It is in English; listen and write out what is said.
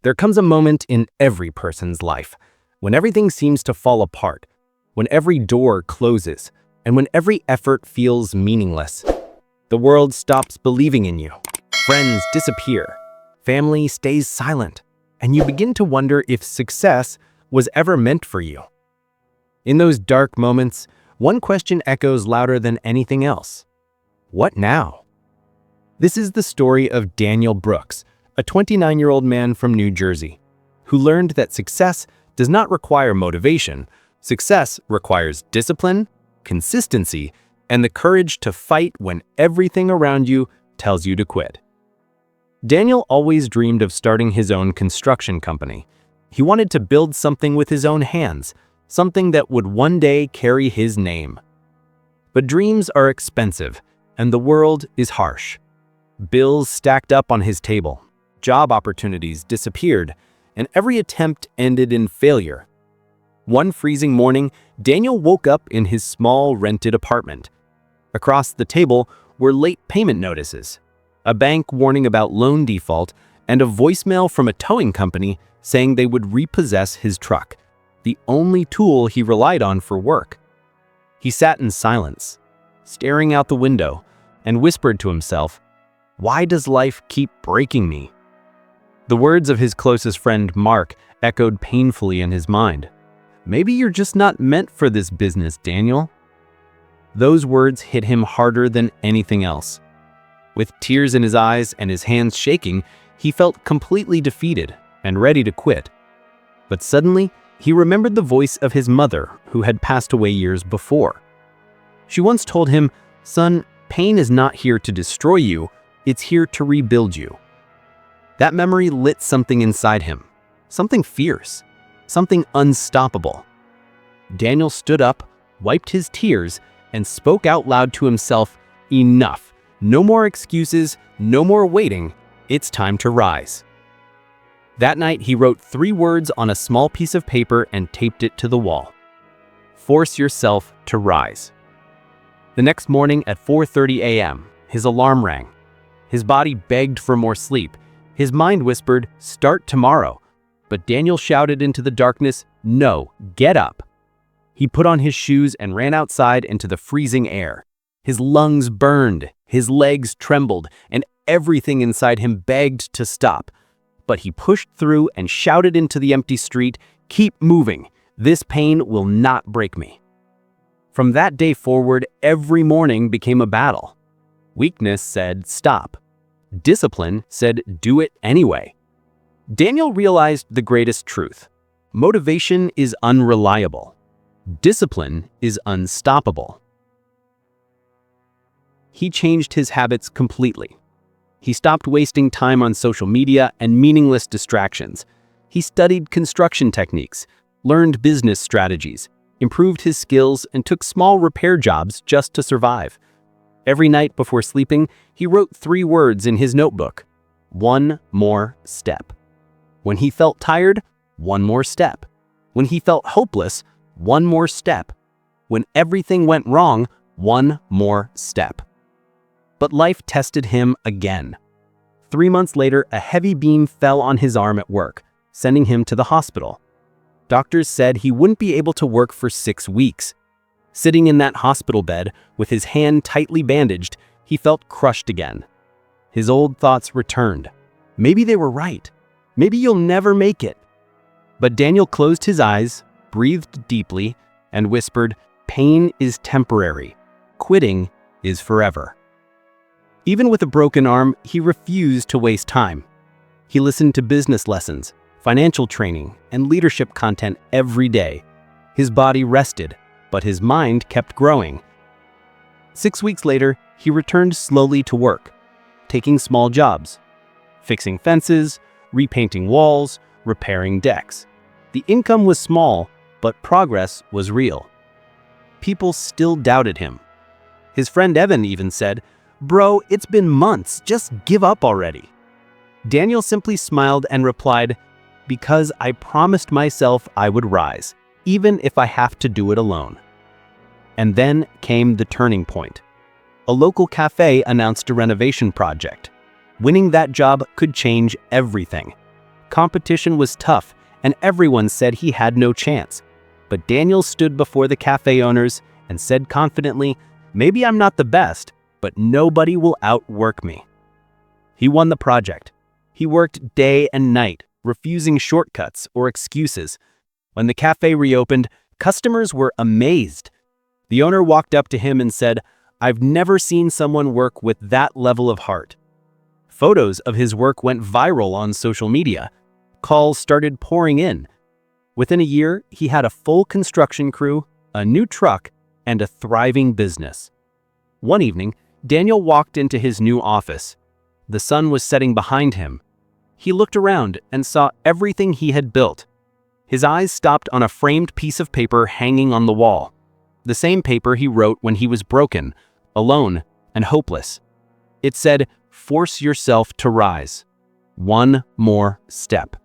There comes a moment in every person's life when everything seems to fall apart, when every door closes, and when every effort feels meaningless. The world stops believing in you. Friends disappear. Family stays silent. And you begin to wonder if success was ever meant for you. In those dark moments, one question echoes louder than anything else. What now? This is the story of Daniel Brooks, a 29-year-old man from New Jersey, who learned that success does not require motivation. Success requires discipline, consistency, and the courage to fight when everything around you tells you to quit. Daniel always dreamed of starting his own construction company. He wanted to build something with his own hands, something that would one day carry his name. But dreams are expensive, and the world is harsh. Bills stacked up on his table, job opportunities disappeared, and every attempt ended in failure. One freezing morning, Daniel woke up in his small rented apartment. Across the table were late payment notices, a bank warning about loan default, and a voicemail from a towing company saying they would repossess his truck, the only tool he relied on for work. He sat in silence, staring out the window, and whispered to himself, "Why does life keep breaking me?" The words of his closest friend, Mark, echoed painfully in his mind. "Maybe you're just not meant for this business, Daniel." Those words hit him harder than anything else. With tears in his eyes and his hands shaking, he felt completely defeated and ready to quit. But suddenly, he remembered the voice of his mother, who had passed away years before. She once told him, "Son, pain is not here to destroy you, it's here to rebuild you." That memory lit something inside him, something fierce, something unstoppable. Daniel stood up, wiped his tears, and spoke out loud to himself, "Enough. No more excuses, no more waiting. It's time to rise." That night, he wrote 3 words on a small piece of paper and taped it to the wall. Force yourself to rise. The next morning at 4:30 a.m., his alarm rang. His body begged for more sleep. His mind whispered, "Start tomorrow." But Daniel shouted into the darkness, "No, get up." He put on his shoes and ran outside into the freezing air. His lungs burned, his legs trembled, and everything inside him begged to stop. But he pushed through and shouted into the empty street, "Keep moving. This pain will not break me." From that day forward, every morning became a battle. Weakness said, "Stop." Discipline said, "Do it anyway." Daniel realized the greatest truth. Motivation is unreliable. Discipline is unstoppable. He changed his habits completely. He stopped wasting time on social media and meaningless distractions. He studied construction techniques, learned business strategies, improved his skills, and took small repair jobs just to survive. Every night before sleeping, he wrote 3 words in his notebook: "One more step." When he felt tired, one more step. When he felt hopeless, one more step. When everything went wrong, one more step. But life tested him again. 3 months later, a heavy beam fell on his arm at work, sending him to the hospital. Doctors said he wouldn't be able to work for 6 weeks. Sitting in that hospital bed, with his hand tightly bandaged, he felt crushed again. His old thoughts returned. Maybe they were right. Maybe you'll never make it. But Daniel closed his eyes, breathed deeply, and whispered, "Pain is temporary. Quitting is forever." Even with a broken arm, he refused to waste time. He listened to business lessons, financial training, and leadership content every day. His body rested, but his mind kept growing. 6 weeks later, he returned slowly to work, taking small jobs, fixing fences, repainting walls, repairing decks. The income was small, but progress was real. People still doubted him. His friend Evan even said, "Bro, it's been months, just give up already." Daniel simply smiled and replied, "Because I promised myself I would rise, even if I have to do it alone." And then came the turning point. A local cafe announced a renovation project. Winning that job could change everything. Competition was tough, and everyone said he had no chance. But Daniel stood before the cafe owners and said confidently, "Maybe I'm not the best, but nobody will outwork me." He won the project. He worked day and night, refusing shortcuts or excuses. When the cafe reopened, customers were amazed. The owner walked up to him and said, "I've never seen someone work with that level of heart." Photos of his work went viral on social media. Calls started pouring in. Within a year, he had a full construction crew, a new truck, and a thriving business. One evening, Daniel walked into his new office. The sun was setting behind him. He looked around and saw everything he had built. His eyes stopped on a framed piece of paper hanging on the wall. The same paper he wrote when he was broken, alone, and hopeless. It said, "Force yourself to rise. One more step."